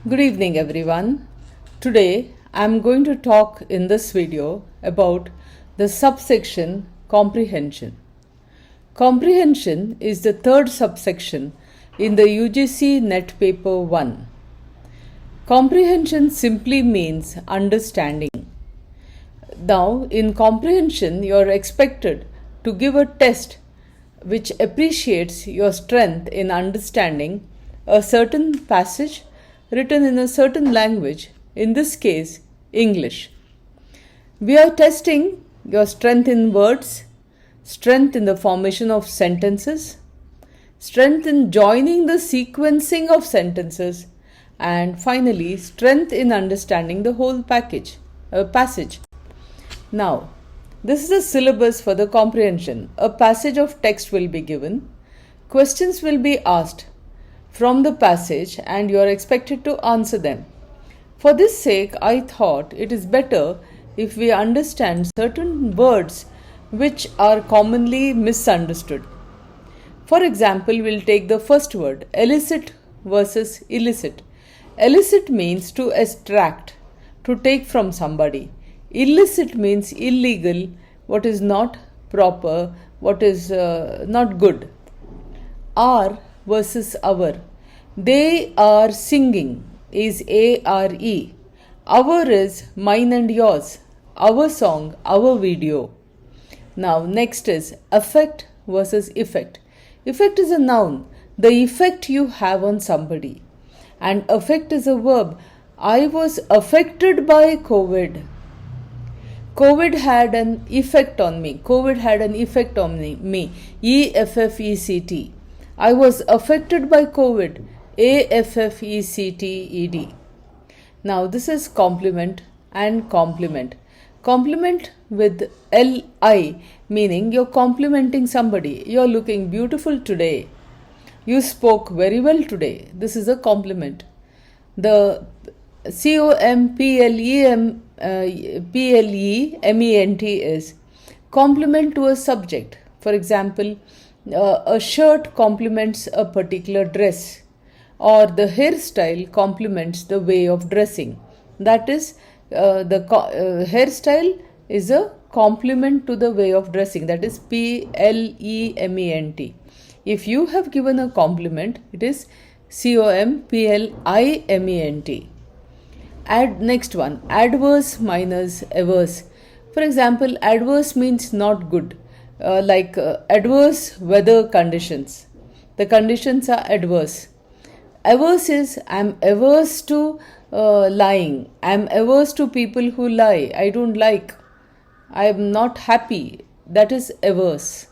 Good evening everyone. Today I am going to talk in this video about the subsection comprehension. Comprehension is the third subsection in the UGC NET paper 1. Comprehension simply means understanding. Now in comprehension you are expected to give a test which appreciates your strength in understanding a certain passage written in a certain language, in this case, English. We are testing your strength in words, strength in the formation of sentences, strength in joining the sequencing of sentences, and finally, strength in understanding the whole passage. Now, this is the syllabus for the comprehension. A passage of text will be given. Questions will be asked from the passage and you are expected to answer them. For this sake, I thought it is better if we understand certain words which are commonly misunderstood. For example, we'll take the first word, elicit versus illicit. Elicit means to extract, to take from somebody. Illicit means illegal, what is not proper, what is not good. Are versus our. They are singing is A-R-E. Our is mine and yours. Our song, our video. Now next is affect versus effect. Effect is a noun, the effect you have on somebody. And affect is a verb. I was affected by COVID. COVID had an effect on me. COVID had an effect on me. E-F-F-E-C-T. I was affected by COVID. A-F-F-E-C-T-E-D. Now this is complement and compliment. Compliment with L-I, meaning you're complimenting somebody. You're looking beautiful today. You spoke very well today. This is a compliment. The C-O-M-P-L-E-M-E-N-T is compliment to a subject. For example, a shirt complements a particular dress, or the hairstyle complements the way of dressing. That is, hairstyle is a complement to the way of dressing. That is P-L-E-M-E-N-T. If you have given a compliment, it is C-O-M-P-L-I-M-E-N-T. Next one, adverse minus averse. For example, adverse means not good. Adverse weather conditions. The conditions are adverse. Averse is I am averse to lying. I am averse to people who lie. I don't like. I am not happy. That is averse.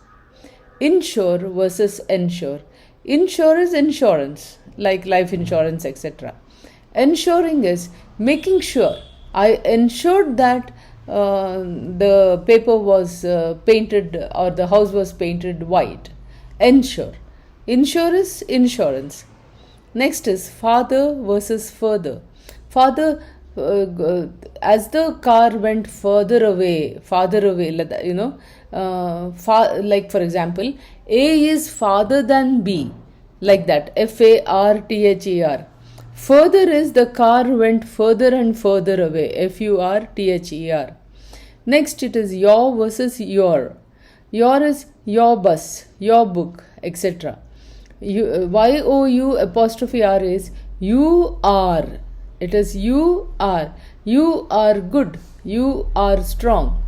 Insure versus ensure. Insure is insurance, like life insurance, etc. Ensuring is making sure. I ensured that the paper was painted or the house was painted white. Ensure. Insure is insurance. Next is father versus further. Father, as the car went further away, like for example, A is farther than B, like that, F-A-R-T-H-E-R. Further is the car went further and further away, F-U-R-T-H-E-R. Next it is your versus your. Your is your bus, your book, etc. Y-O-U'-R is you are. It is you are. You are good. You are strong.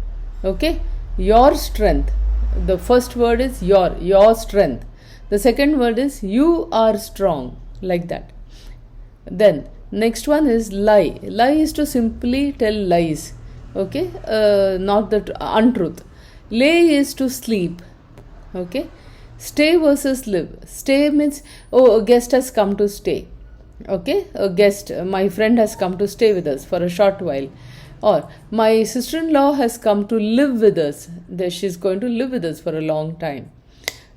Okay? Your strength. The first word is your strength. The second word is you are strong. Like that. Then next one is lie. Lie is to simply tell lies. Okay? Not the untruth. Lay is to sleep. Okay? Stay versus live. Stay means, a guest has come to stay. Okay? A guest, my friend has come to stay with us for a short while. Or my sister-in-law has come to live with us. She's going to live with us for a long time.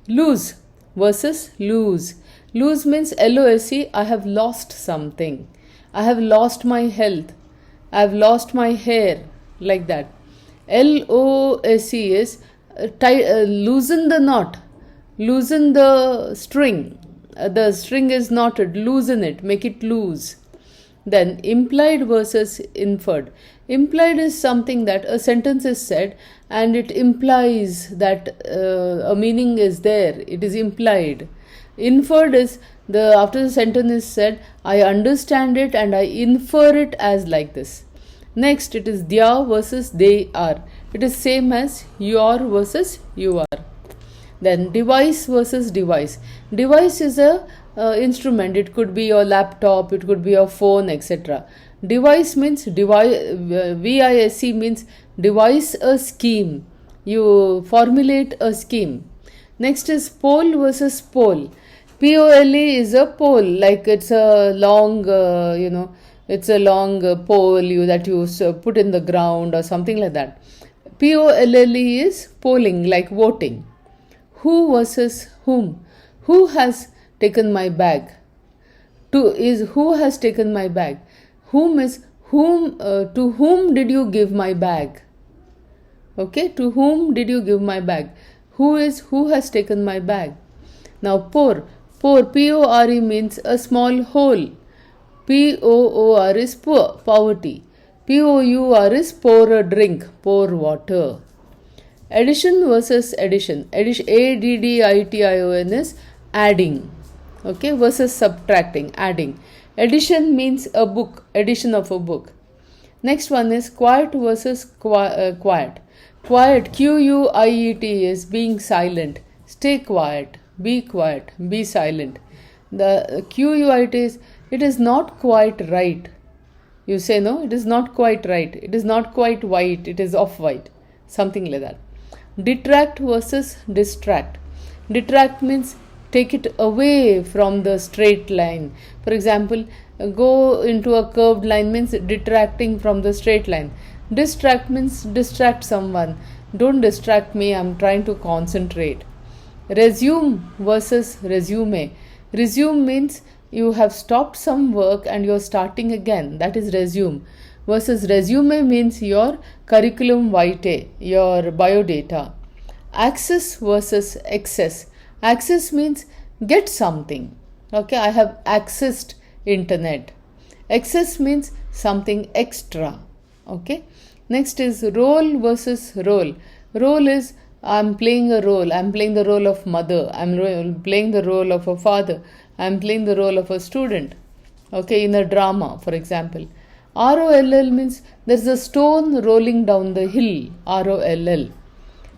Lose versus lose. Lose means L-O-S-E, I have lost something. I have lost my health. I have lost my hair. Like that. L-O-S-E is loosen the knot. Loosen the string. The string is knotted. Loosen it. Make it loose. Then implied versus inferred. Implied is something that a sentence is said and it implies that a meaning is there. It is implied. Inferred is after the sentence is said, I understand it and I infer it as like this. Next, it is their versus they are. It is same as your versus you are. Then device versus device. Device is a instrument. It could be your laptop, it could be your phone, etc. Device means VISC means devise a scheme. You formulate a scheme. Next is pole versus pole. POLE is a pole, like it's a long, it's a long pole that you put in the ground or something like that. POLLE is polling, like voting. Who versus whom. Who has taken my bag? To is who has taken my bag. Whom is whom. To whom did you give my bag? Okay, to whom did you give my bag? Who is who has taken my bag? Now poor. Poor, PORE means a small hole. POOR is poor, poverty. POUR is pour a drink, pour water. Addition versus addition. ADDITION is adding. Okay, versus subtracting, adding. Addition means a book, addition of a book. Next one is quiet versus quiet. Quiet, QUIET is being silent. Stay quiet, be silent. The QUIT is, it is not quite right. You say no, it is not quite right. It is not quite white, it is off-white. Something like that. Detract versus distract. Detract means take it away from the straight line. For example, go into a curved line means detracting from the straight line. Distract means distract someone. Don't distract me, I'm trying to concentrate. Resume versus resume. Resume means you have stopped some work and you're starting again. That is resume. Versus resume means your curriculum vitae, your biodata. Access versus access. Access means get something. Okay, I have accessed internet. Access means something extra. Okay. Next is role versus role. Role is I'm playing a role. I'm playing the role of mother. I'm playing the role of a father. I'm playing the role of a student. Okay, in a drama, for example. ROLL means there's a stone rolling down the hill. ROLL.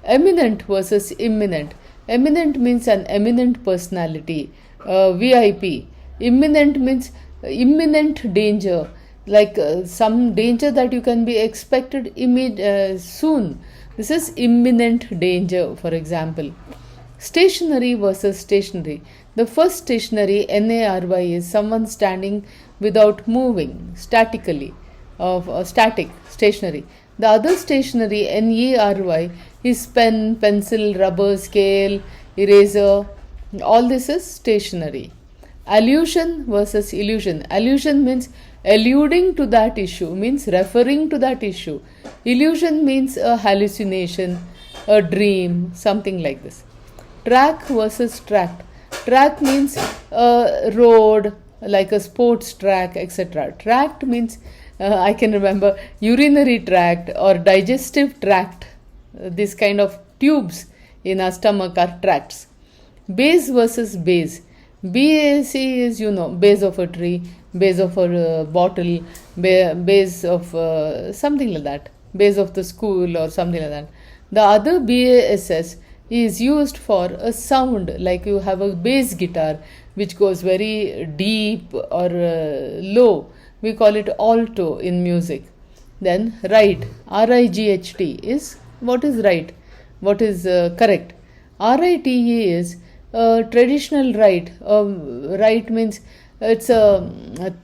Eminent versus imminent. Eminent means an eminent personality. VIP. Imminent means imminent danger. Like some danger that you can be expected soon. This is imminent danger, for example. Stationary versus stationary. The first stationary, NARY, is someone standing without moving, statically, static, stationary. The other stationary, NERY, is pen, pencil, rubber, scale, eraser. All this is stationary. Allusion versus illusion. Allusion means alluding to that issue, means referring to that issue. Illusion means a hallucination, a dream, something like this. Track versus tract. Track means a road, like a sports track, etc. Tract means, I can remember, urinary tract or digestive tract. This kind of tubes in our stomach are tracts. Base versus base. BAC is, base of a tree, base of a bottle, base of something like that, base of the school or something like that. The other BASS is used for a sound, like you have a bass guitar which goes very deep or low. We call it alto in music. Then right, RIGHT is what is right, what is correct. RITE is traditional right. Right means it's a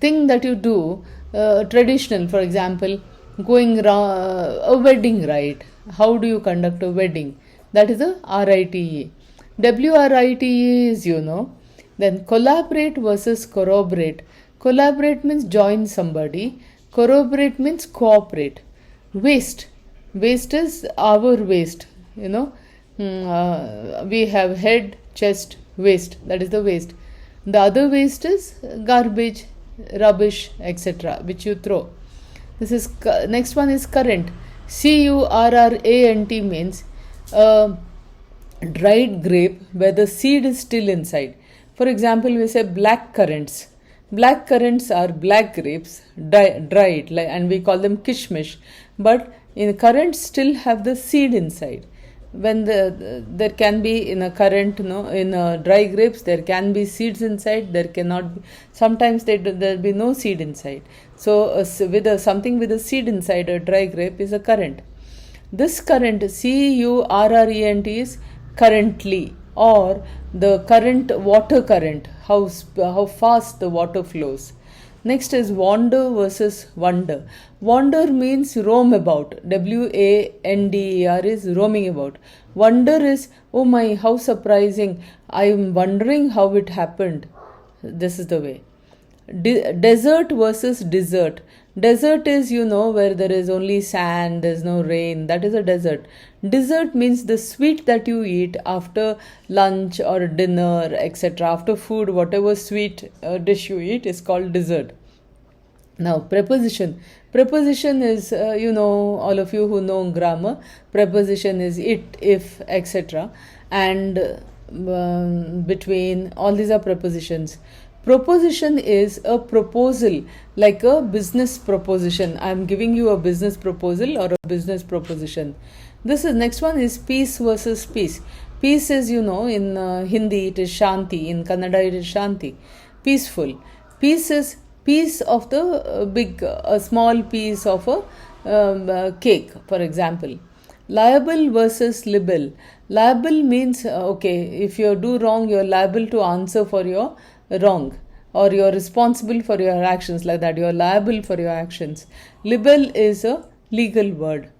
thing that you do, traditional. For example, going a wedding rite. How do you conduct a wedding? That is a RITE. WRITE is, Then collaborate versus corroborate. Collaborate means join somebody. Corroborate means cooperate. Waste. Waste is our waste. We have head, chest, waste. That is the waste. The other waste is garbage, rubbish, etc., which you throw. This is next one is current. Currant means dried grape where the seed is still inside. For example, we say black currants. Black currants are black grapes dried, and we call them kishmish. But in currants still have the seed inside. When there can be in a currant, in dry grapes there can be seeds inside. There cannot be, sometimes there will be no seed inside. So with something with a seed inside, a dry grape is a currant. This current, current, is currently, or the current, water current, how fast the water flows. Next is wander versus wonder. Wander means roam about. WANDER is roaming about. Wonder is, oh my, how surprising. I am wondering how it happened. This is the way. Desert versus desert. Desert is, where there is only sand, there is no rain. That is a desert. Dessert means the sweet that you eat after lunch or dinner, etc. After food, whatever sweet dish you eat is called dessert. Now, preposition. Preposition is, all of you who know grammar, preposition is it, if, etc. And between, all these are prepositions. Proposition is a proposal, like a business proposition. I am giving you a business proposal or a business proposition. Next one is peace versus peace. Peace is, in Hindi it is Shanti, in Kannada it is Shanti, peaceful. Peace is piece of the a small piece of a cake, for example. Liable versus libel. Liable means, if you do wrong, you're liable to answer for your wrong, or you're responsible for your actions, like that. You're liable for your actions. Libel is a legal word.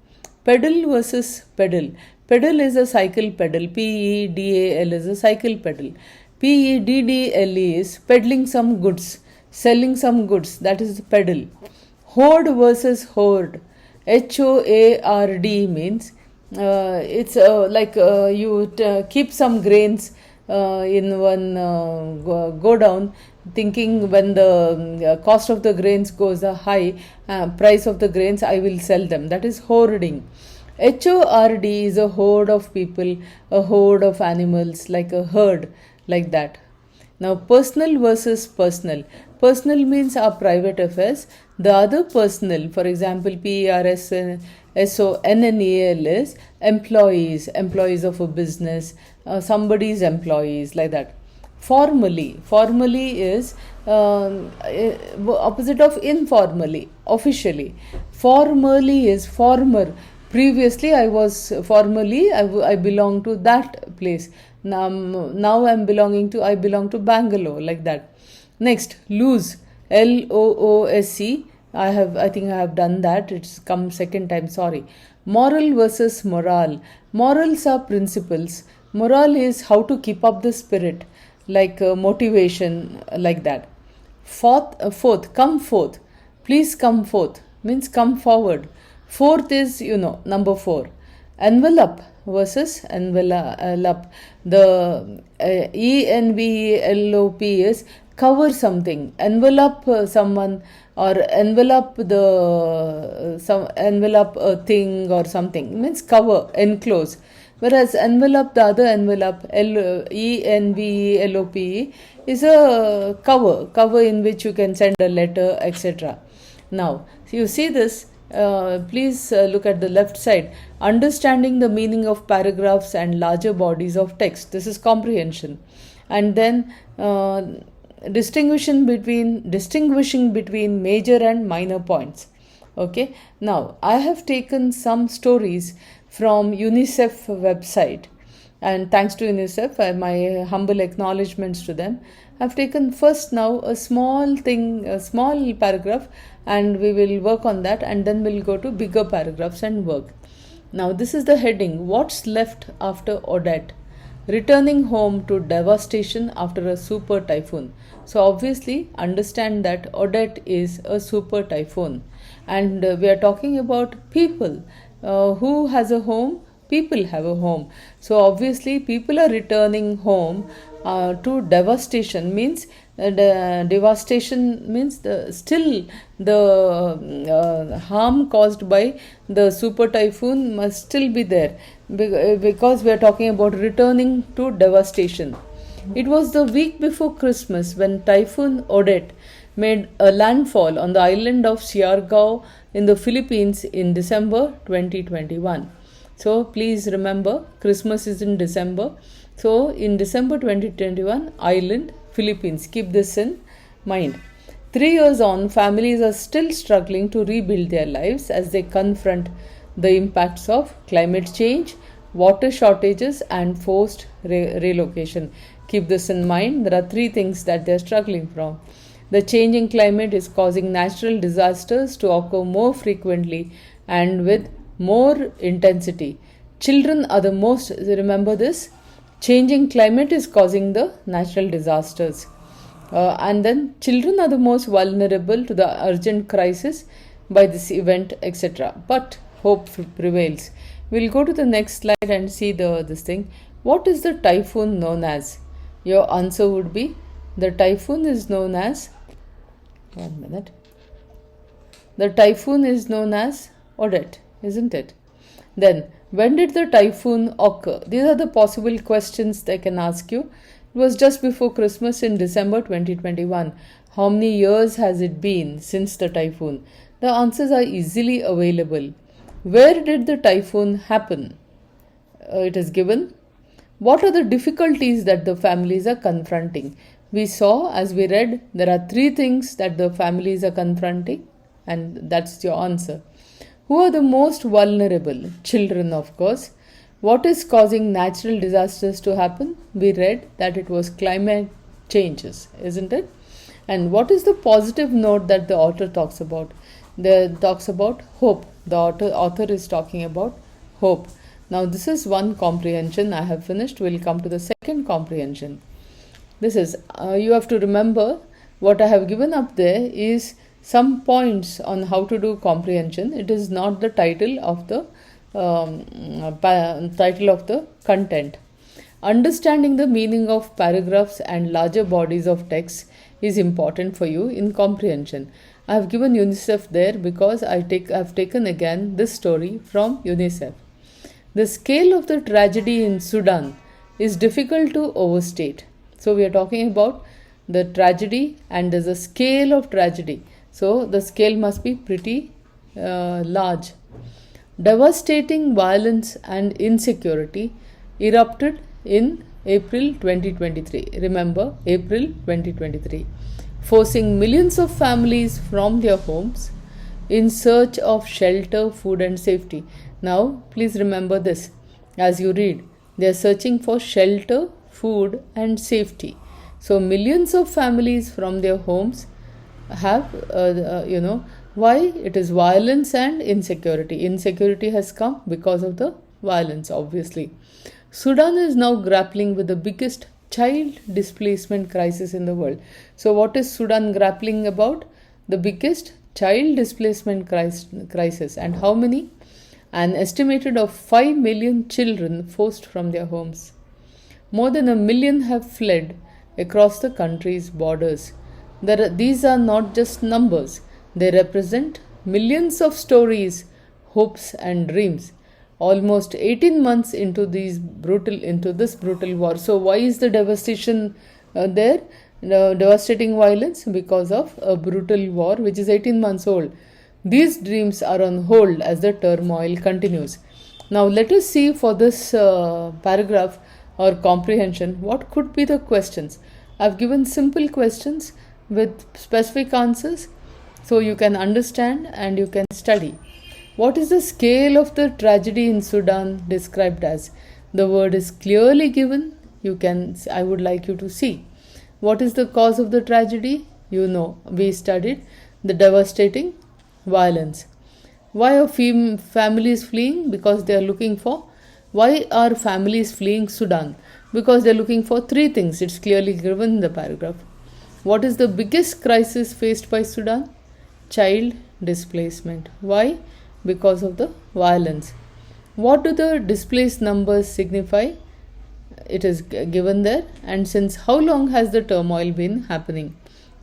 Pedal versus pedal. Pedal is a cycle pedal. PEDAL is a cycle pedal. PEDDLE is peddling some goods, selling some goods. That is pedal. Hoard versus hoard. HOARD means it's like you keep some grains in one go down, thinking when the cost of the grains goes high, price of the grains, I will sell them. That is hoarding. HORD is a horde of people, a horde of animals, like a herd, like that. Now, personal versus personal. Personal means our private affairs. The other personal, for example, PERSONNEL is employees, employees of a business, somebody's employees, like that. Formally. Formally is opposite of informally, officially. Formally is former. Previously, I belong to that place. Now I belong to Bangalore, like that. Next, loose. LOOSE. I think I have done that. It's come second time, sorry. Moral versus morale. Morals are principles. Morale is how to keep up the spirit, like motivation, like that. Fourth, come forth. Please come forth means come forward. Fourth is, number 4. Envelope versus envelope. The ENVELOP is cover something. Envelope someone, or envelope envelope a thing or something, means cover, enclose. Whereas envelope, the other envelope, ENVELOPE, is a cover in which you can send a letter, etc. Now, you see this. Please look at the left side. Understanding the meaning of paragraphs and larger bodies of text. This is comprehension. And then distinguishing between major and minor points. Okay. Now, I have taken some stories from UNICEF website, and thanks to UNICEF, my humble acknowledgements to them. I've taken first now a small paragraph, and we will work on that, and then we'll go to bigger paragraphs and work. Now, this is the heading. What's left after Odette? Returning home to devastation after a super typhoon. So obviously understand that Odette is a super typhoon, and we are talking about people. Who has a home? People have a home. So obviously people are returning home to devastation, means devastation means the harm caused by the super typhoon must still be there, because we are talking about returning to devastation. It was the week before Christmas when Typhoon Odette made a landfall on the island of Siargao in the Philippines in December 2021. So please remember, Christmas is in December. So in December 2021, island, Philippines. Keep this in mind. 3 years on, families are still struggling to rebuild their lives as they confront the impacts of climate change, water shortages, and forced relocation. Keep this in mind. There are 3 things that they are struggling from. The changing climate is causing natural disasters to occur more frequently and with more intensity. Children are the most, remember this, changing climate is causing the natural disasters. And then children are the most vulnerable to the urgent crisis by this event, etc. But hope prevails. We'll go to the next slide and see this thing. What is the typhoon known as? Your answer would be, the typhoon is known as, the typhoon is known as Odette, isn't it? Then, when did the typhoon occur? These are the possible questions they can ask you. It was just before Christmas in December 2021. How many years has it been since the typhoon? The answers are easily available. Where did the typhoon happen? It is given. What are the difficulties that the families are confronting? We saw, as we read, there are 3 things that the families are confronting, and that's your answer. Who are the most vulnerable? Children, of course. What is causing natural disasters to happen? We read that it was climate changes, isn't it? And what is the positive note that the author talks about? They talks about hope. The author is talking about hope. Now this is one comprehension I have finished. We'll come to the second comprehension. This is, you have to remember, what I have given up there is some points on how to do comprehension. It is not the title of the content. Understanding the meaning of paragraphs and larger bodies of text is important for you in comprehension. I have given UNICEF there because I have taken again this story from UNICEF. The scale of the tragedy in Sudan is difficult to overstate. So we are talking about the tragedy, and there's a scale of tragedy. So the scale must be pretty large. Devastating violence and insecurity erupted in April 2023. Remember, April 2023. Forcing millions of families from their homes in search of shelter, food and safety. Now, please remember this as you read. They are searching for shelter, food and safety. So, millions of families from their homes have, why? It is violence and insecurity. Insecurity has come because of the violence, obviously. Sudan is now grappling with the biggest child displacement crisis in the world. So what is Sudan grappling about? The biggest child displacement crisis. And how many? An estimated of 5 million children forced from their homes. More than 1 million have fled across the country's borders. These are not just numbers. They represent millions of stories, hopes and dreams. Almost 18 months into this brutal war. So why is the devastation there? Devastating violence because of a brutal war which is 18 months old. These dreams are on hold as the turmoil continues. Now let us see for this paragraph or comprehension what could be the questions. I have given simple questions with specific answers so you can understand and you can study. What is the scale of the tragedy in Sudan described as? The word is clearly given. I would like you to see. What is the cause of the tragedy? You know, we studied the devastating violence. Why are families fleeing? Because they are looking for. Why are families fleeing Sudan? Because they are looking for 3 things. It's clearly given in the paragraph. What is the biggest crisis faced by Sudan? Child displacement. Why? Because of the violence. What do the displaced numbers signify? It is given there. And since how long has the turmoil been happening?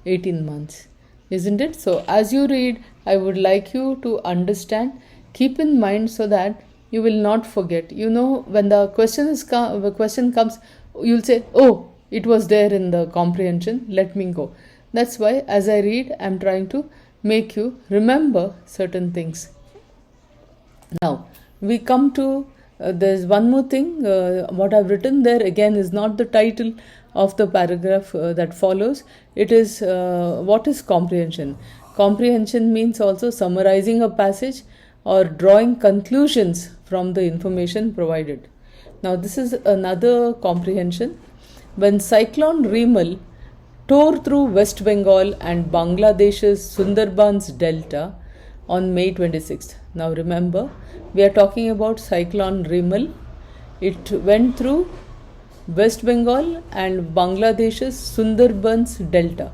18 months, isn't it? So as you read, I would like you to understand, keep in mind, so that you will not forget. You know, when the question comes, you'll say, oh, it was there in the comprehension, let me go. That's why as I read, I'm trying to make you remember certain things. Now we come to there's one more thing. What I've written there again is not the title of the paragraph that follows. It is what is comprehension. Comprehension means also summarizing a passage or drawing conclusions from the information provided. Now this is another comprehension. When cyclone Remal tore through West Bengal and Bangladesh's Sundarbans Delta on May 26th. Now remember, we are talking about cyclone Remal. It went through West Bengal and Bangladesh's Sundarbans Delta.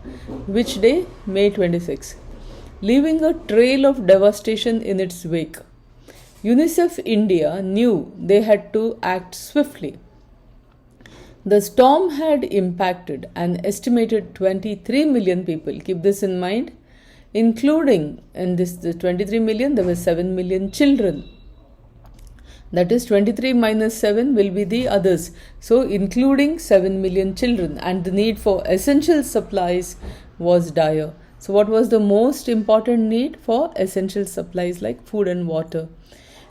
Which day? May 26, leaving a trail of devastation in its wake. UNICEF India knew they had to act swiftly. The storm had impacted an estimated 23 million people. Keep this in mind. Including in this 23 million, there were 7 million children. That is 23 minus 7 will be the others. So including 7 million children, and the need for essential supplies was dire. So what was the most important need? For essential supplies like food and water.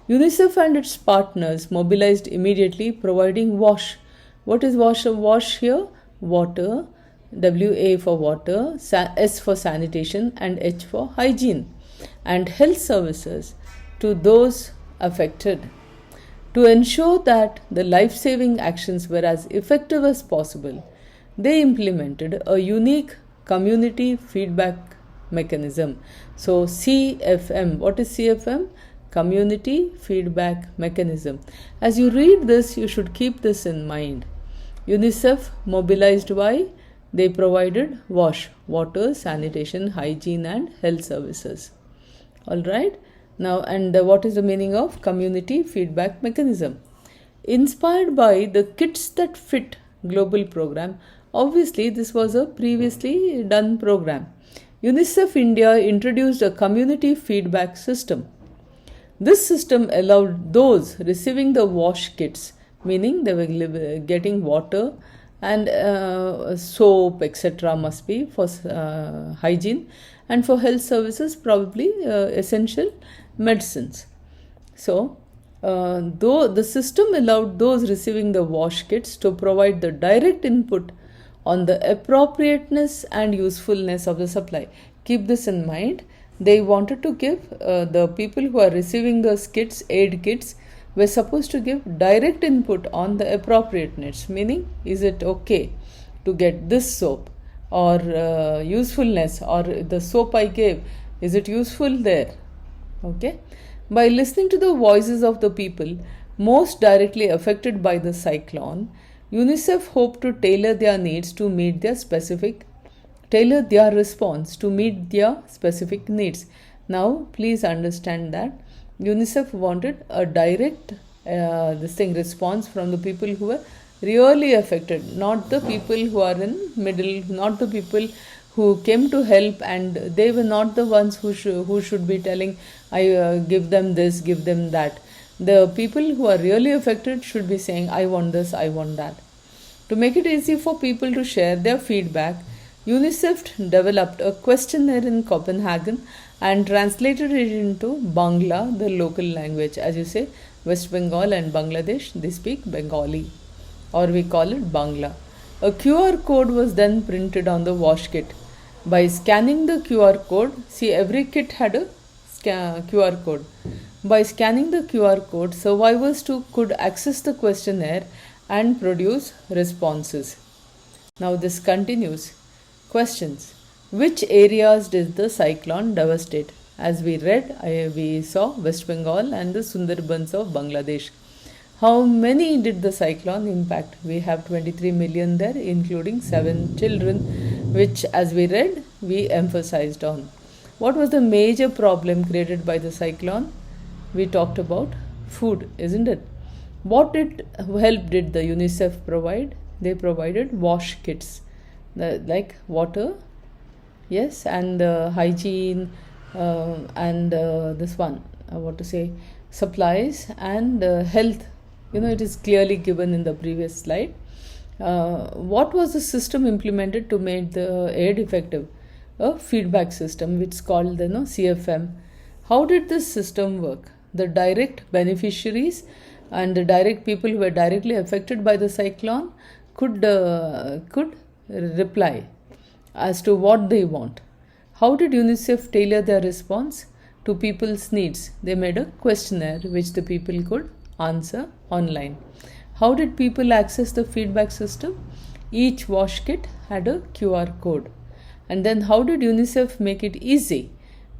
UNICEF and its partners mobilized immediately, providing WASH. What is WASH here? Water. WA for water, S for sanitation, and H for hygiene, and health services to those affected. To ensure that the life-saving actions were as effective as possible, they implemented a unique community feedback mechanism. So CFM, what is CFM? Community feedback mechanism. As you read this, you should keep this in mind. UNICEF mobilized why? They provided WASH, water, sanitation, hygiene, and health services. All right. Now, and what is the meaning of community feedback mechanism? Inspired by the Kits That Fit global program, obviously this was a previously done program. UNICEF India introduced a community feedback system. This system allowed those receiving the WASH kits, meaning they were getting water and soap, etc., must be for hygiene, and for health services probably essential medicines. So though the system allowed those receiving the WASH kits to provide the direct input on the appropriateness and usefulness of the supply. Keep this in mind. They wanted to give the people who are receiving those kits, aid kits, we're supposed to give direct input on the appropriateness, meaning is it okay to get this soap, or usefulness, or the soap I gave, is it useful there? Okay. By listening to the voices of the people most directly affected by the cyclone, UNICEF hoped to tailor their needs to meet their response to meet their specific needs. Now please understand that UNICEF wanted a direct response from the people who were really affected, not the people who are in middle, not the people who came to help, and they were not the ones who should be telling, I give them this, give them that. The people who are really affected should be saying, I want this, I want that. To make it easy for people to share their feedback, UNICEF developed a questionnaire in Copenhagen and translated it into Bangla, the local language. As you say, West Bengal and Bangladesh, they speak Bengali, or we call it Bangla. A QR code was then printed on the WASH kit. By scanning the QR code, see, every kit had a QR code. By scanning the QR code, survivors too could access the questionnaire and produce responses. Now this continues. Questions. Which areas did the cyclone devastate? As we read, we saw West Bengal and the Sundarbans of Bangladesh. How many did the cyclone impact? We have 23 million there, including 7 children, which as we read, we emphasized on. What was the major problem created by the cyclone? We talked about food, isn't it? What help did the UNICEF provide? They provided wash kits, like water, yes, and hygiene, and this one, what to say, supplies and health. It is clearly given in the previous slide. What was the system implemented to make the aid effective? A feedback system, which is called the CFM. How did this system work? The direct beneficiaries and the direct people who were directly affected by the cyclone could reply as to what they want. How did UNICEF tailor their response to people's needs? They made a questionnaire which the people could answer online. How did people access the feedback system? Each wash kit had a QR code. And then how did UNICEF make it easy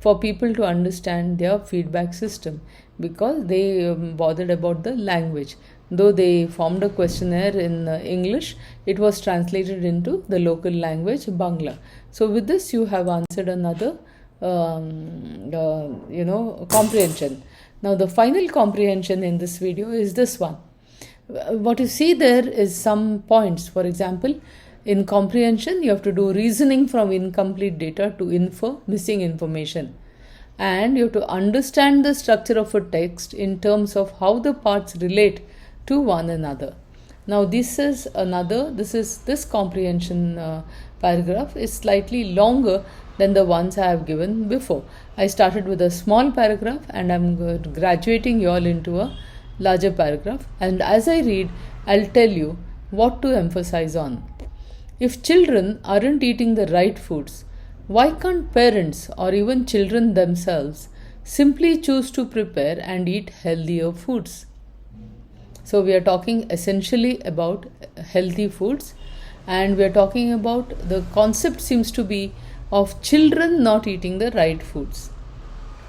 for people to understand their feedback system? Because they bothered about the language. Though they formed a questionnaire in English, it was translated into the local language, Bangla. So with this, you have answered another comprehension. Now the final comprehension in this video is this one. What you see there is some points. For example, in comprehension, you have to do reasoning from incomplete data to infer missing information. And you have to understand the structure of a text in terms of how the parts relate to one another. Now this comprehension paragraph is slightly longer than the ones I have given before. I started with a small paragraph and I'm graduating you all into a larger paragraph, and as I read, I'll tell you what to emphasize on. If children aren't eating the right foods, why can't parents or even children themselves simply choose to prepare and eat healthier foods? So we are talking essentially about healthy foods, and we are talking about the concept seems to be of children not eating the right foods.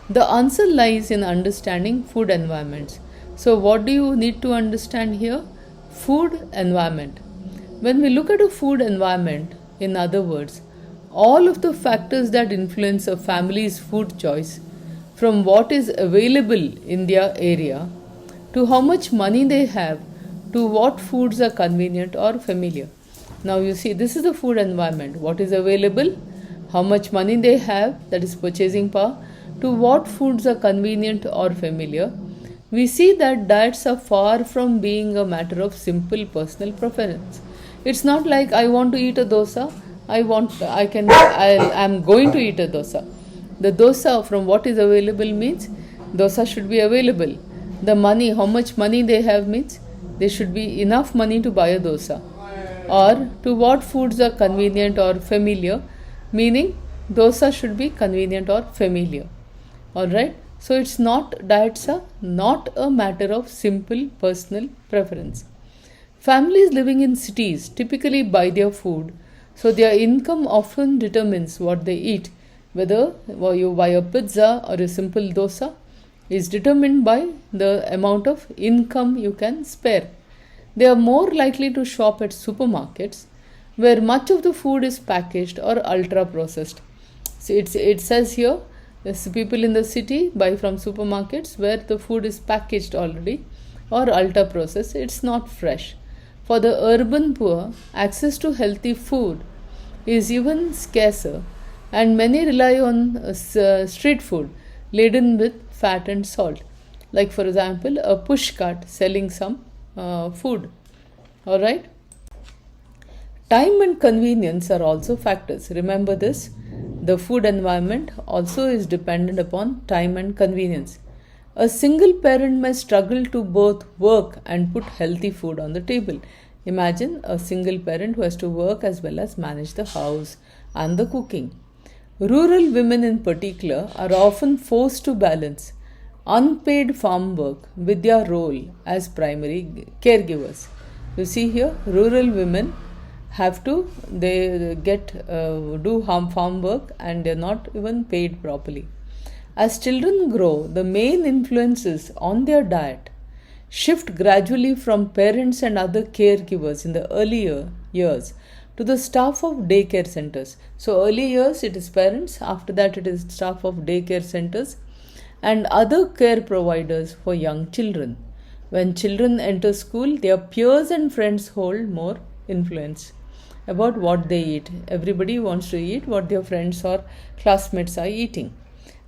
The answer lies in understanding food environments. So what do you need to understand here? Food environment. When we look at a food environment, in other words, all of the factors that influence a family's food choice, from what is available in their area, to how much money they have, to what foods are convenient or familiar. Now you see, this is the food environment. What is available, how much money they have, that is purchasing power, to what foods are convenient or familiar. We see that diets are far from being a matter of simple personal preference. It's not like I want to eat a dosa, I'm going to eat a dosa. The dosa from what is available means dosa should be available. The money, how much money they have means there should be enough money to buy a dosa. Or to what foods are convenient or familiar, meaning dosa should be convenient or familiar. Alright? So diets are not a matter of simple personal preference. Families living in cities typically buy their food, so their income often determines what they eat. Whether you buy a pizza or a simple dosa is determined by the amount of income you can spare. They are more likely to shop at supermarkets where much of the food is packaged or ultra processed. So it says here, people in the city buy from supermarkets where the food is packaged already or ultra processed. It's not fresh. For the urban poor, access to healthy food is even scarcer, and many rely on street food laden with fat and salt. Like for example, a push cart selling some food. Alright? Time and convenience are also factors. Remember this. The food environment also is dependent upon time and convenience. A single parent may struggle to both work and put healthy food on the table. Imagine a single parent who has to work as well as manage the house and the cooking. Rural women in particular are often forced to balance unpaid farm work with their role as primary caregivers. You see here, rural women do farm work and they're not even paid properly. As children grow, the main influences on their diet shift gradually from parents and other caregivers in the earlier years to the staff of daycare centers. So early years it is parents, after that it is staff of daycare centers and other care providers for young children. When children enter school, their peers and friends hold more influence about what they eat. Everybody wants to eat what their friends or classmates are eating.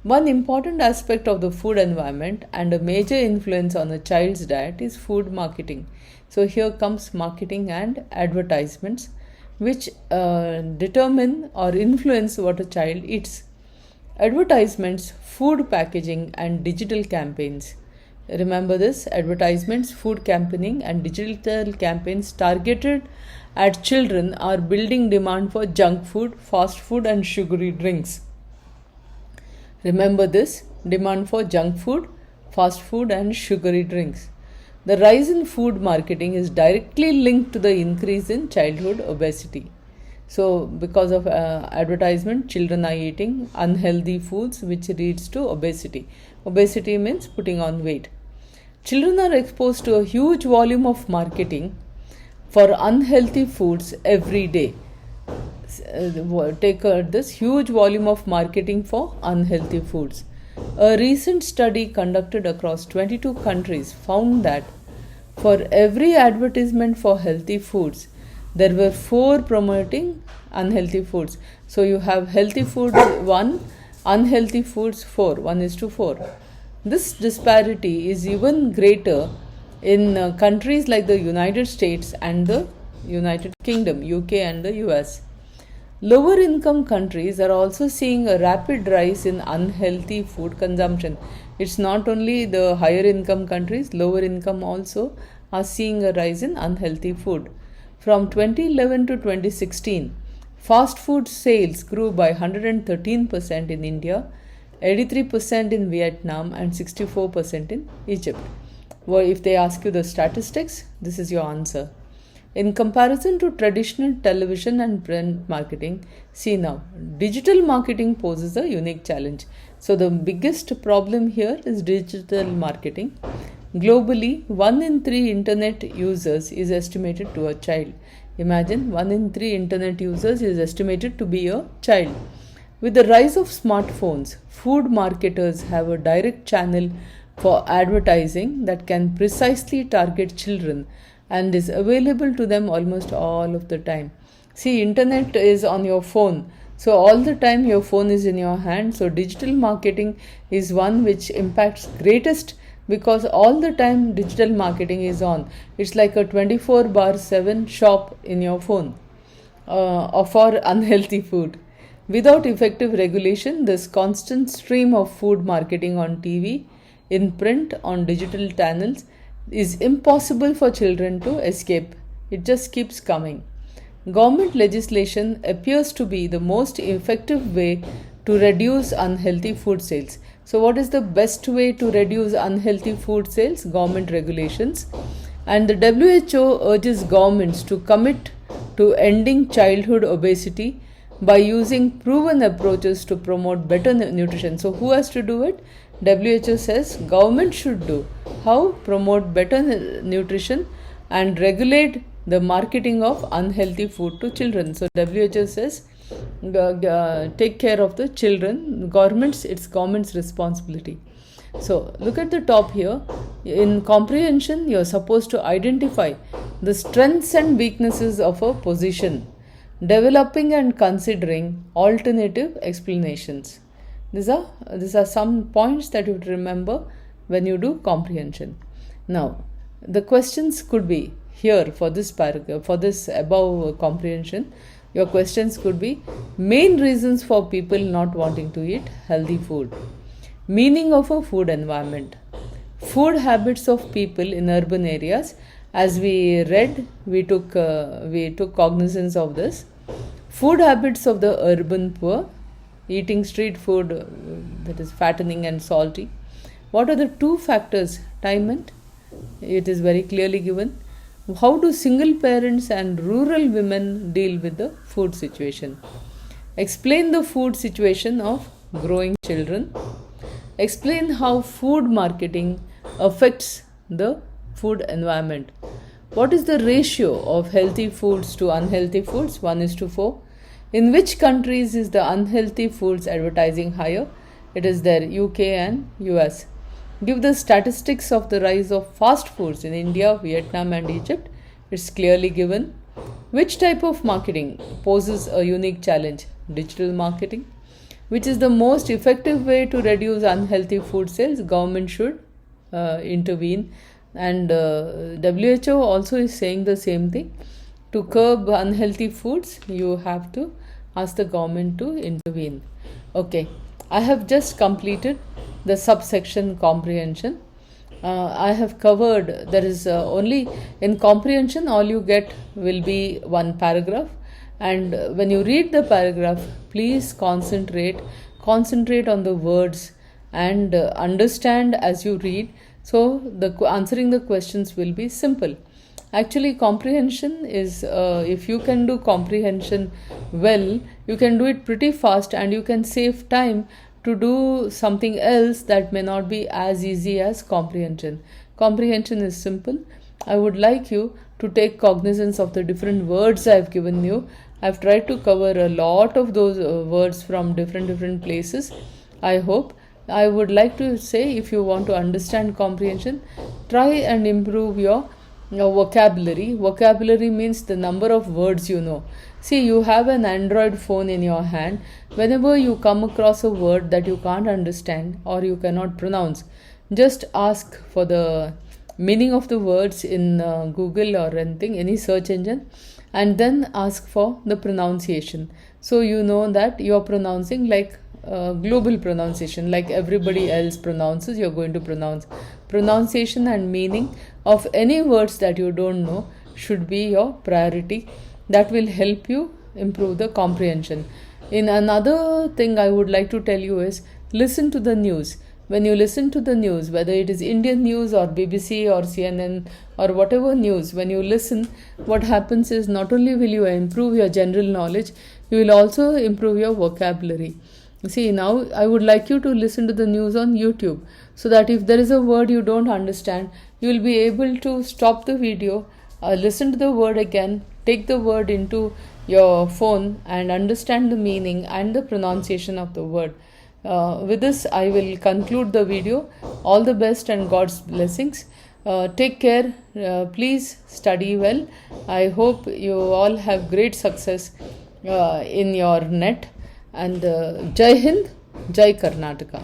One important aspect of the food environment and a major influence on a child's diet is food marketing. So here comes marketing and advertisements, which determine or influence what a child eats. Advertisements, food packaging, and digital campaigns. Remember this: advertisements, food campaigning, and digital campaigns targeted at children are building demand for junk food, fast food, and sugary drinks. Remember this: demand for junk food, fast food, and sugary drinks. The rise in food marketing is directly linked to the increase in childhood obesity. So, because of advertisement, children are eating unhealthy foods, which leads to obesity. Obesity means putting on weight. Children are exposed to a huge volume of marketing for unhealthy foods every day. Take this huge volume of marketing for unhealthy foods. A recent study conducted across 22 countries found that for every advertisement for healthy foods, there were 4 promoting unhealthy foods. So you have healthy food 1, unhealthy foods 4, 1:4. This disparity is even greater in countries like the United States and the United Kingdom, UK and the US. Lower income countries are also seeing a rapid rise in unhealthy food consumption. It's not only the higher income countries, lower income also are seeing a rise in unhealthy food. From 2011 to 2016, fast food sales grew by 113% in India, 83% in Vietnam, and 64% in Egypt. Well, if they ask you the statistics, this is your answer. In comparison to traditional television and print marketing, see now, digital marketing poses a unique challenge. So the biggest problem here is digital marketing. Globally, 1 in 3 internet users is estimated to a child. Imagine 1 in 3 internet users is estimated to be a child. With the rise of smartphones, food marketers have a direct channel for advertising that can precisely target children and is available to them almost all of the time. See, internet is on your phone. So all the time your phone is in your hand. So digital marketing is one which impacts greatest because all the time digital marketing is on. It's like a 24/7 shop in your phone for unhealthy food. Without effective regulation, this constant stream of food marketing on TV, in print, on digital channels is impossible for children to escape. It just keeps coming. Government legislation appears to be the most effective way to reduce unhealthy food sales. So what is the best way to reduce unhealthy food sales? Government regulations. And the WHO urges governments to commit to ending childhood obesity by using proven approaches to promote better nutrition. So who has to do it? WHO says government should do. How? Promote better nutrition and regulate the marketing of unhealthy food to children. So WHO says take care of the children. Governments, it's government's responsibility. So look at the top here. In comprehension, you're supposed to identify the strengths and weaknesses of a position, developing and considering alternative explanations. These are some points that you have to remember when you do comprehension. Now, the questions could be here for this paragraph, for this above comprehension. Your questions could be: main reasons for people not wanting to eat healthy food, meaning of a food environment, food habits of people in urban areas. As we read, we took cognizance of this. Food habits of the urban poor, eating street food that is fattening and salty. What are the 2 factors? Time and it is very clearly given. How do single parents and rural women deal with the food situation? Explain the food situation of growing children. Explain how food marketing affects the food environment. What is the ratio of healthy foods to unhealthy foods? 1:4. In which countries is the unhealthy foods advertising higher? It is there, UK and US. Give the statistics of the rise of fast foods in India, Vietnam, and Egypt. It's clearly given. Which type of marketing poses a unique challenge? Digital marketing. Which is the most effective way to reduce unhealthy food sales? Government should intervene. And WHO also is saying the same thing. To curb unhealthy foods, you have to ask the government to intervene. Okay, I have just completed the subsection comprehension. I have covered, there is only in comprehension, all you get will be one paragraph. And when you read the paragraph, please concentrate on the words and understand as you read. So the answering the questions will be simple. Actually, comprehension is, if you can do comprehension well, you can do it pretty fast and you can save time to do something else that may not be as easy as comprehension. Comprehension is simple. I would like you to take cognizance of the different words I've given you. I've tried to cover a lot of those words from different places. I hope. I would like to say, if you want to understand comprehension, try and improve your vocabulary. Vocabulary means the number of words you know. See, you have an Android phone in your hand. Whenever you come across a word that you can't understand or you cannot pronounce, just ask for the meaning of the words in Google or anything, any search engine, and then ask for the pronunciation. So you know that you're pronouncing like global pronunciation, like everybody else pronounces, you're going to pronounce. Pronunciation and meaning of any words that you don't know should be your priority. That will help you improve the comprehension. In another thing I would like to tell you is, listen to the news. When you listen to the news, whether it is Indian news or BBC or CNN or whatever news, when you listen, what happens is not only will you improve your general knowledge, you will also improve your vocabulary. See, now I would like you to listen to the news on YouTube, so that if there is a word you don't understand, you will be able to stop the video, listen to the word again, take the word into your phone and understand the meaning and the pronunciation of the word. With this, I will conclude the video. All the best and God's blessings. Take care. Please study well. I hope you all have great success in your net. And Jai Hind, Jai Karnataka.